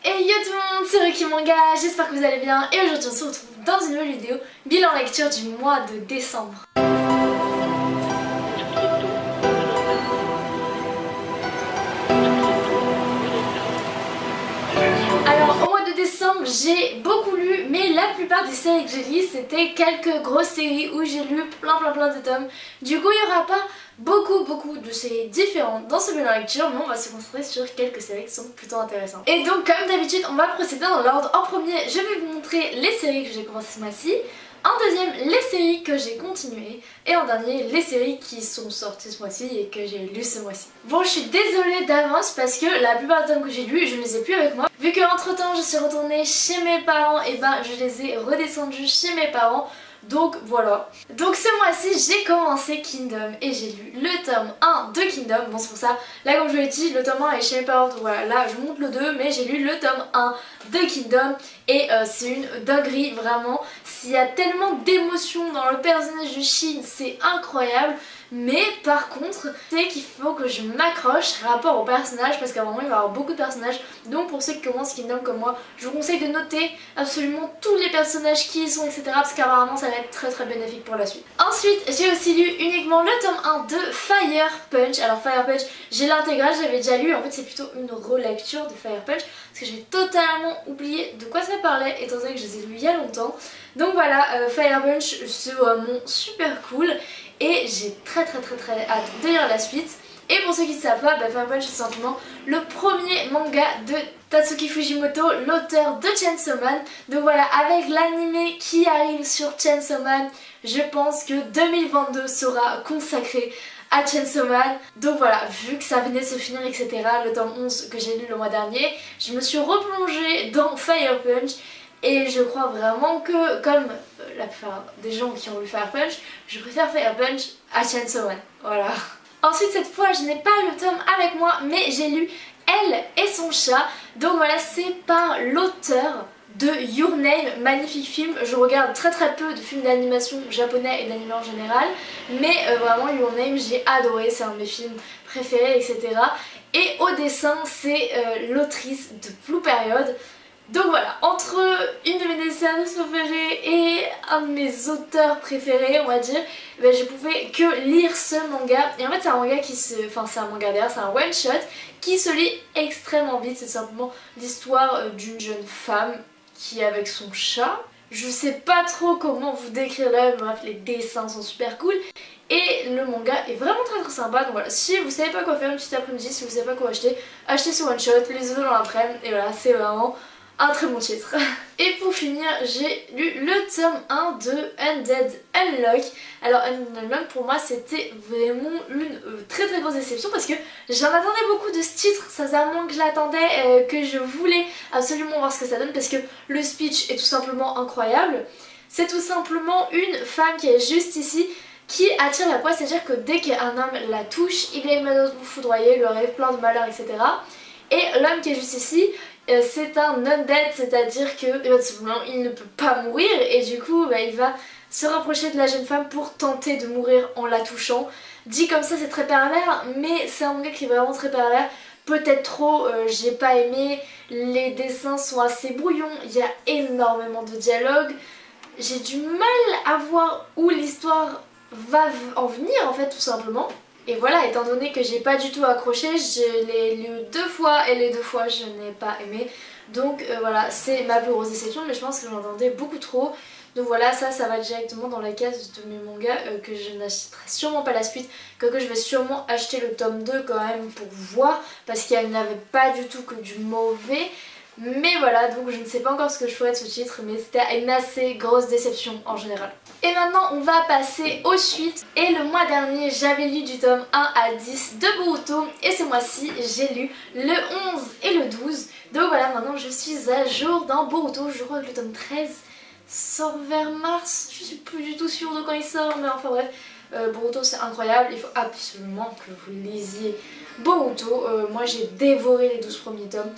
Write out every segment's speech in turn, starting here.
Hey yo tout le monde, c'est Ruki Manga, j'espère que vous allez bien et aujourd'hui on se retrouve dans une nouvelle vidéo bilan lecture du mois de décembre. Alors au mois de décembre j'ai beaucoup lu, mais la plupart des séries que j'ai lues c'était quelques grosses séries où j'ai lu plein de tomes. Du coup il n'y aura pas beaucoup de séries différentes dans ce bilan lecture, mais on va se concentrer sur quelques séries qui sont plutôt intéressantes. Et donc comme d'habitude on va procéder dans l'ordre. En premier je vais vous montrer les séries que j'ai commencé ce mois-ci, en deuxième les séries que j'ai continuées, et en dernier les séries qui sont sorties ce mois-ci et que j'ai lues ce mois-ci. Bon, je suis désolée d'avance parce que la plupart des tomes que j'ai lus je ne les ai plus avec moi. Vu que entre temps je suis retournée chez mes parents, et ben je les ai redescendus chez mes parents. Donc voilà. Donc ce mois-ci j'ai commencé Kingdom et j'ai lu le tome 1 de Kingdom. Bon c'est pour ça, là comme je vous l'ai dit, le tome 1 est chez mes parents, donc voilà, là je monte le 2, mais j'ai lu le tome 1 de Kingdom et c'est une dinguerie vraiment. S'il y a tellement d'émotions dans le personnage de Shin, c'est incroyable. Mais par contre, c'est qu'il faut que je m'accroche rapport au personnage, parce qu'à un moment il va y avoir beaucoup de personnages. Donc pour ceux qui commencent Kingdom comme moi, je vous conseille de noter absolument tous les personnages qui y sont, etc. Parce qu'apparemment ça va être très bénéfique pour la suite. Ensuite j'ai aussi lu uniquement le tome 1 de Fire Punch. Alors Fire Punch, j'ai l'intégrale, j'avais déjà lu, en fait c'est plutôt une relecture de Fire Punch, parce que j'ai totalement oublié de quoi ça parlait étant donné que je les ai lus il y a longtemps. Donc voilà, Fire Punch c'est vraiment super cool. Et j'ai très hâte de lire la suite. Et pour ceux qui ne savent pas, Fire Punch c'est simplement le premier manga de Tatsuki Fujimoto, l'auteur de Chainsaw Man. Donc voilà, avec l'anime qui arrive sur Chainsaw Man, je pense que 2022 sera consacré à Chainsaw Man. Donc voilà, vu que ça venait de se finir, etc., le tome 11 que j'ai lu le mois dernier, je me suis replongée dans Fire Punch. Et je crois vraiment que, comme la plupart des gens qui ont lu Fire Punch, je préfère Fire Punch à Chainsaw Man. Voilà. Ensuite, cette fois, je n'ai pas le tome avec moi, mais j'ai lu Elle et son chat. Donc voilà, c'est par l'auteur de Your Name, magnifique film. Je regarde très peu de films d'animation japonais et d'anime en général, mais vraiment Your Name j'ai adoré, c'est un de mes films préférés, etc. Et au dessin, c'est l'autrice de Blue Period. Donc voilà, entre une de mes dessinatrices préférées et un de mes auteurs préférés, on va dire, je pouvais que lire ce manga. Et en fait c'est un manga qui se... Enfin c'est un manga d'ailleurs, c'est un one shot qui se lit extrêmement vite. C'est simplement l'histoire d'une jeune femme qui est avec son chat. Je sais pas trop comment vous décrire là, bref les dessins sont super cool. Et le manga est vraiment très sympa. Donc voilà, si vous savez pas quoi faire une petite après-midi, si vous savez pas quoi acheter, achetez ce one shot, lisez-le dans l'après-midi. Et voilà, c'est vraiment un très bon titre. Et pour finir, j'ai lu le tome 1 de Undead Unluck. Alors Undead Unluck pour moi c'était vraiment une très grosse déception, parce que j'en attendais beaucoup de ce titre. Ça faisait un moment que je l'attendais, que je voulais absolument voir ce que ça donne, parce que le speech est tout simplement incroyable. C'est tout simplement une femme qui est juste ici, qui attire la poisse, c'est-à-dire que dès qu'un homme la touche, il est immédiatement foudroyé, il lui arrive plein de malheurs, etc. Et l'homme qui est juste ici, c'est un undead, c'est-à-dire que il ne peut pas mourir, et du coup il va se rapprocher de la jeune femme pour tenter de mourir en la touchant. Dit comme ça c'est très pervers, mais c'est un manga qui est vraiment très pervers. Peut-être trop, j'ai pas aimé, les dessins sont assez brouillons, il y a énormément de dialogue. J'ai du mal à voir où l'histoire va en venir en fait, tout simplement. Et voilà, étant donné que j'ai pas du tout accroché, je l'ai lu 2 fois et les 2 fois je n'ai pas aimé. Donc voilà, c'est ma plus grosse déception, mais je pense que j'en attendais beaucoup trop. Donc voilà, ça va directement dans la case de mes mangas que je n'achèterai sûrement pas la suite, que je vais sûrement acheter le tome 2 quand même pour voir, parce qu'il n'y avait pas du tout que du mauvais. Mais voilà, donc je ne sais pas encore ce que je ferai de ce titre, mais c'était une assez grosse déception en général. Et maintenant on va passer aux suites. Et le mois dernier j'avais lu du tome 1 à 10 de Boruto, et ce mois-ci j'ai lu le 11 et le 12. Donc voilà, maintenant je suis à jour dans Boruto. Je crois que le tome 13 sort vers mars, je suis plus du tout sûre de quand il sort, mais enfin bref. Boruto c'est incroyable, il faut absolument que vous lisiez Boruto. Moi j'ai dévoré les 12 premiers tomes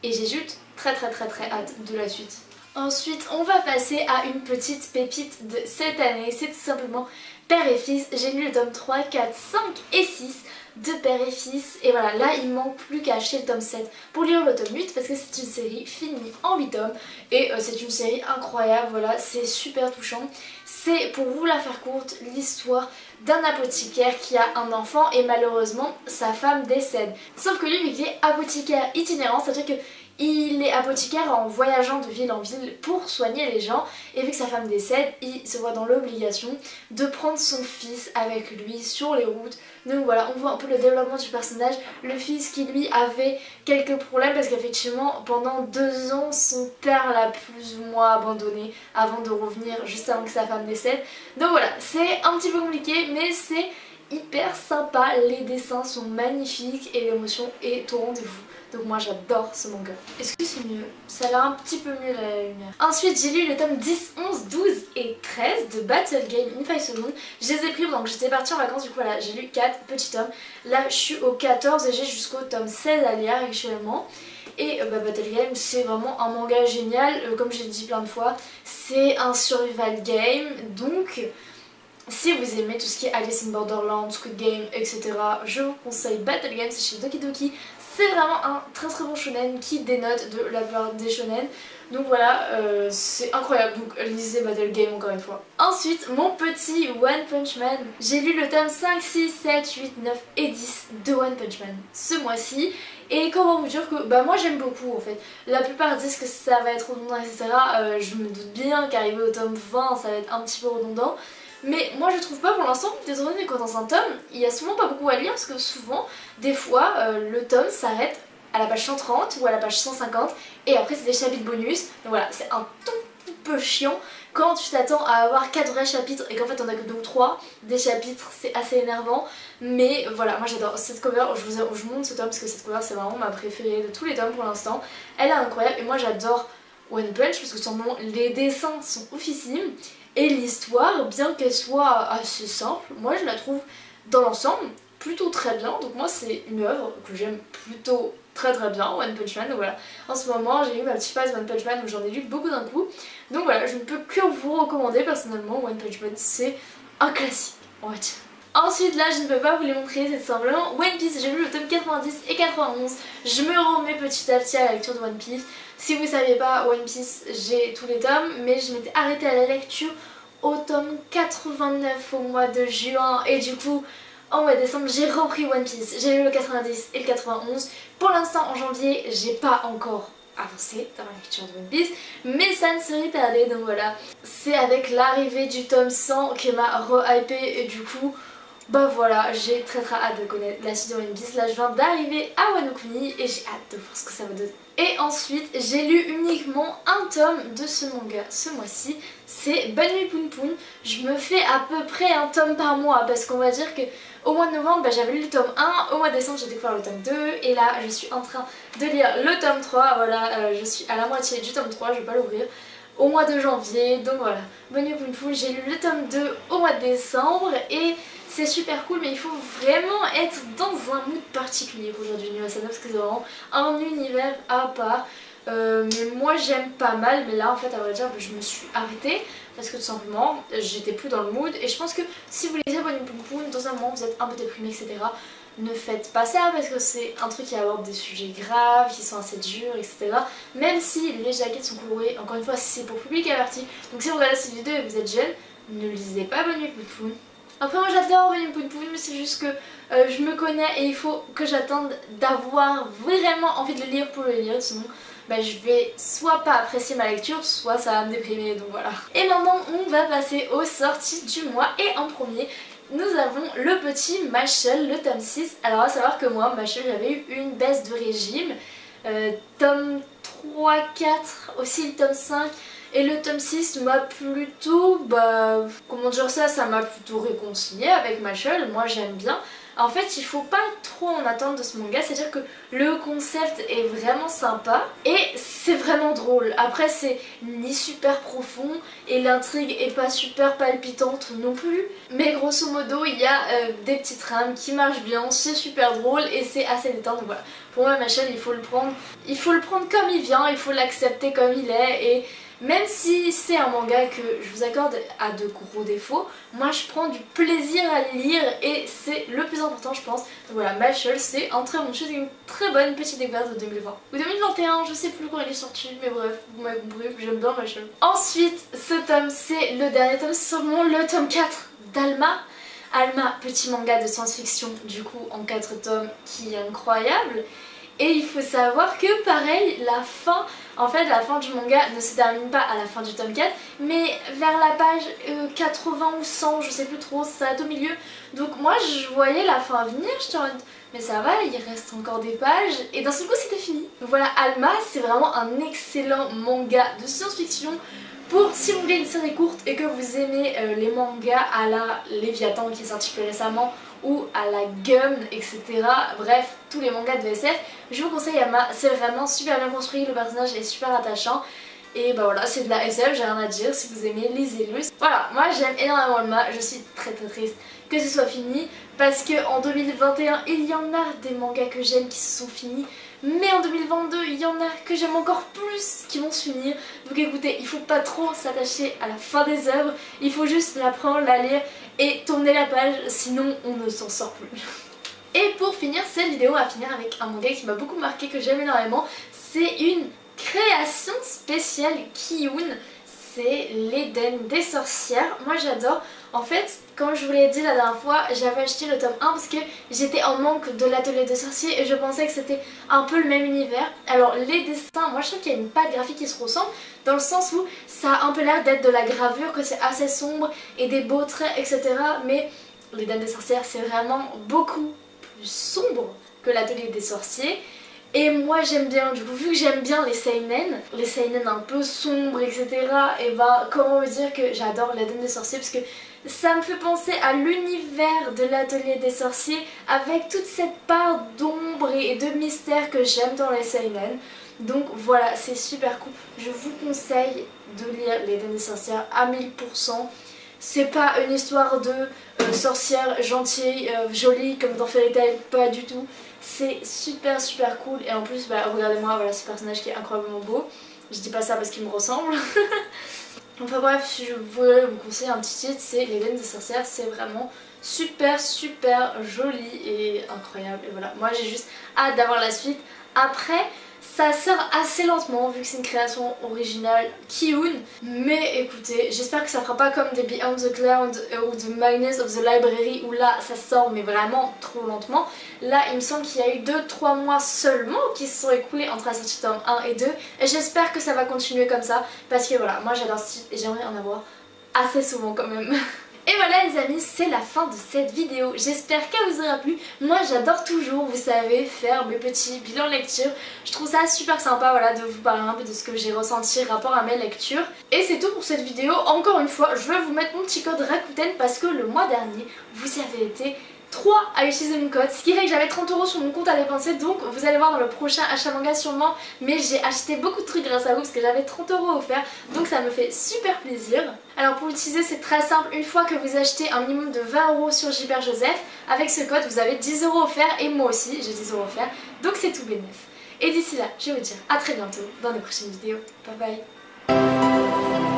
et j'ai juste très hâte de la suite. Ensuite on va passer à une petite pépite de cette année, c'est tout simplement Père et Fils. J'ai lu le tome 3, 4, 5 et 6 de père et fils. Et voilà, là il manque plus qu'à acheter le tome 7 pour lire le tome 8 parce que c'est une série finie en 8 tomes. Et c'est une série incroyable, voilà, c'est super touchant. C'est, pour vous la faire courte, l'histoire d'un apothicaire qui a un enfant et malheureusement sa femme décède. Sauf que lui, vu qu'il est apothicaire itinérant, c'est-à-dire que il est apothicaire en voyageant de ville en ville pour soigner les gens, et vu que sa femme décède, il se voit dans l'obligation de prendre son fils avec lui sur les routes. Donc voilà, on voit un peu le développement du personnage, le fils qui lui avait quelques problèmes parce qu'effectivement pendant 2 ans son père l'a plus ou moins abandonné avant de revenir juste avant que sa femme décède. Donc voilà, c'est un petit peu compliqué mais c'est hyper sympa, les dessins sont magnifiques et l'émotion est au rendez-vous. Donc moi j'adore ce manga. Est-ce que c'est mieux? Ça a l'air un petit peu mieux la lumière. Ensuite j'ai lu les tomes 10, 11, 12 et 13 de Battle Game in 5 Seconds. Je les ai pris pendant que j'étais partie en vacances, du coup voilà, j'ai lu 4 petits tomes. Là je suis au 14 et j'ai jusqu'au tome 16 à lire actuellement. Et Battle Game c'est vraiment un manga génial, comme j'ai dit plein de fois. C'est un survival game, donc si vous aimez tout ce qui est Alice in Borderland, Squid Game, etc. je vous conseille Battle Game, c'est chez Doki Doki. C'est vraiment un très très bon shonen qui dénote de la plupart des shonen. Donc voilà, c'est incroyable, donc lisez Battle Game encore une fois. Ensuite, mon petit One Punch Man. J'ai lu le tome 5, 6, 7, 8, 9 et 10 de One Punch Man ce mois-ci. Et comment vous dire que moi j'aime beaucoup en fait. La plupart disent que ça va être redondant, etc. Je me doute bien qu'arriver au tome 20 ça va être un petit peu redondant. Mais moi je trouve pas pour l'instant, étant donné que dans un tome il y a souvent pas beaucoup à lire parce que souvent, des fois, le tome s'arrête à la page 130 ou à la page 150 et après c'est des chapitres bonus. Donc voilà, c'est un tout petit peu chiant quand tu t'attends à avoir 4 vrais chapitres et qu'en fait on a que 2 ou 3 des chapitres, c'est assez énervant. Mais voilà, moi j'adore cette cover, je vous montre ce tome parce que cette cover c'est vraiment ma préférée de tous les tomes pour l'instant. Elle est incroyable et moi j'adore One Punch parce que tout simplement les dessins sont oufissimes. Et l'histoire, bien qu'elle soit assez simple, moi je la trouve dans l'ensemble plutôt très bien. Donc moi c'est une œuvre que j'aime plutôt très bien, One Punch Man. Donc voilà, en ce moment j'ai eu ma petite phase One Punch Man où j'en ai lu beaucoup d'un coup. Donc voilà, je ne peux que vous recommander personnellement One Punch Man, c'est un classique, on va dire. Ensuite là je ne peux pas vous les montrer, c'est simplement One Piece, j'ai lu le tome 90 et 91. Je me remets petit à petit à la lecture de One Piece. Si vous ne saviez pas, One Piece j'ai tous les tomes, mais je m'étais arrêtée à la lecture au tome 89 au mois de juin. Et du coup en mois de décembre j'ai repris One Piece, j'ai lu le 90 et le 91. Pour l'instant en janvier j'ai pas encore avancé dans la lecture de One Piece, mais ça ne serait tardé, donc voilà. C'est avec l'arrivée du tome 100 qui m'a re-hypé et du coup bah voilà, j'ai très hâte de connaître la suite de One Piece. Là je viens d'arriver à Wano Kuni et j'ai hâte de voir ce que ça va donner. Et ensuite j'ai lu uniquement un tome de ce manga ce mois-ci, c'est Bonne Nuit Poun Poun. Je me fais à peu près un tome par mois parce qu'on va dire que au mois de novembre j'avais lu le tome 1, au mois de décembre j'ai découvert le tome 2 et là je suis en train de lire le tome 3, voilà, je suis à la moitié du tome 3, je vais pas l'ouvrir. Au mois de janvier, donc voilà, Bonne Nuit Poun Poun, j'ai lu le tome 2 au mois de décembre et c'est super cool, mais il faut vraiment être dans un mood particulier pour lire du New Asana parce que c'est vraiment un univers à part. Mais moi j'aime pas mal, mais là en fait à vrai dire je me suis arrêtée parce que tout simplement j'étais plus dans le mood. Et je pense que si vous lisez Bonne Nuit Poun Poun, dans un moment vous êtes un peu déprimé, etc., ne faites pas ça parce que c'est un truc qui aborde des sujets graves, qui sont assez durs, etc. Même si les jaquettes sont colorées, encore une fois c'est pour public averti. Donc si vous regardez cette vidéo et vous êtes jeune, ne lisez pas Bonne Nuit Poun Poun. Après moi j'adore Bonne Nuit Poun Poun, mais c'est juste que je me connais et il faut que j'attende d'avoir vraiment envie de le lire pour le lire, sinon je vais soit pas apprécier ma lecture, soit ça va me déprimer, donc voilà. Et maintenant on va passer aux sorties du mois et en premier nous avons le petit Mashle, le tome 6. Alors à savoir que moi, Mashle, j'avais eu une baisse de régime, tome 3, 4, aussi le tome 5. Et le tome 6 m'a plutôt, comment dire ça m'a plutôt réconcilié avec Mashle, moi j'aime bien. En fait il faut pas trop en attendre de ce manga, c'est à dire que le concept est vraiment sympa et c'est vraiment drôle. Après c'est ni super profond et l'intrigue est pas super palpitante non plus, mais grosso modo il y a des petites trames qui marchent bien, c'est super drôle et c'est assez détente, donc voilà. Pour moi Machel, il faut le prendre comme il vient, il faut l'accepter comme il est. Et même si c'est un manga que je vous accorde à de gros défauts, moi je prends du plaisir à le lire et c'est le plus important je pense. Donc voilà, Machel c'est un très bon chose, une très bonne petite découverte de 2020. Ou 2021, je sais plus quand il est sorti, mais bref, vous m'avez compris, j'aime bien Machel. Ensuite, ce tome c'est le dernier tome, c'est sûrement le tome 4 d'Alma. Alma, petit manga de science-fiction du coup en 4 tomes qui est incroyable. Et il faut savoir que pareil, la fin du manga ne se termine pas à la fin du tome 4, mais vers la page 80 ou 100, je sais plus trop, ça va être au milieu. Donc moi je voyais la fin venir, j'étais en mode mais ça va, il reste encore des pages, et d'un seul coup c'était fini. Donc voilà, Alma c'est vraiment un excellent manga de science-fiction. Pour si vous voulez une série courte et que vous aimez les mangas à la Léviathan qui est sorti plus récemment, ou à la Gum, etc. Bref, tous les mangas de VSF, je vous conseille Alma, c'est vraiment super bien construit, le personnage est super attachant. Et bah voilà, c'est de la SF, j'ai rien à dire, si vous aimez, lisez-le. Voilà, moi j'aime énormément Alma, je suis très triste que ce soit fini, parce qu'en 2021, il y en a des mangas que j'aime qui se sont finis, mais en 2022, il y en a que j'aime encore plus qui vont se finir. Donc écoutez, il faut pas trop s'attacher à la fin des œuvres, il faut juste la prendre, la lire et tourner la page, sinon on ne s'en sort plus. Et pour finir cette vidéo, on va finir avec un manga qui m'a beaucoup marqué, que j'aime énormément. C'est une création spéciale Kiyun, c'est l'Éden des sorcières. Moi j'adore. En fait, comme je vous l'ai dit la dernière fois, j'avais acheté le tome 1 parce que j'étais en manque de l'atelier des sorciers et je pensais que c'était un peu le même univers. Alors les dessins, moi je trouve qu'il y a une patte graphique qui se ressemble, dans le sens où ça a un peu l'air d'être de la gravure, que c'est assez sombre et des beaux traits, etc. Mais l'Éden des sorcières c'est vraiment beaucoup plus sombre que l'atelier des sorciers. Et moi j'aime bien, du coup vu que j'aime bien les seinen un peu sombres, etc. Et bah comment vous dire que j'adore l'Éden des sorciers, parce que ça me fait penser à l'univers de l'atelier des sorciers avec toute cette part d'ombre et de mystère que j'aime dans les seinen. Donc voilà, c'est super cool. Je vous conseille de lire l'Éden des sorcières à 1000%. C'est pas une histoire de sorcière gentille, jolie comme dans Fairy Tail, pas du tout. C'est super cool et en plus bah, regardez-moi, voilà ce personnage qui est incroyablement beau. Je dis pas ça parce qu'il me ressemble. Enfin bref, si je voulais vous conseiller un petit titre, c'est l'Éden des sorcières. C'est vraiment super joli et incroyable. Et voilà, moi j'ai juste hâte d'avoir la suite. Après, ça sort assez lentement vu que c'est une création originale Kiyun. Mais écoutez, j'espère que ça fera pas comme des Beyond the Cloud ou The Madness of the Library où là ça sort mais vraiment trop lentement. Là il me semble qu'il y a eu 2-3 mois seulement qui se sont écoulés entre la sortie tome 1 et 2. Et j'espère que ça va continuer comme ça parce que voilà, moi j'adore ce titre et j'aimerais en avoir assez souvent quand même. Et voilà les amis, c'est la fin de cette vidéo. J'espère qu'elle vous aura plu. Moi j'adore toujours, vous savez, faire mes petits bilans lecture. Je trouve ça super sympa voilà, de vous parler un peu de ce que j'ai ressenti rapport à mes lectures. Et c'est tout pour cette vidéo. Encore une fois, je vais vous mettre mon petit code Rakuten parce que le mois dernier, vous avez été 3 à utiliser mon code, ce qui fait que j'avais 30 € sur mon compte à dépenser, donc vous allez voir dans le prochain achat manga sûrement, mais j'ai acheté beaucoup de trucs grâce à vous parce que j'avais 30 € offerts, donc ça me fait super plaisir. Alors pour l'utiliser c'est très simple, une fois que vous achetez un minimum de 20 € sur Gilbert Joseph, avec ce code vous avez 10 € offerts et moi aussi j'ai 10 € offerts, donc c'est tout bénef. Et d'ici là, je vais vous dire à très bientôt dans de prochaines vidéos. Bye bye.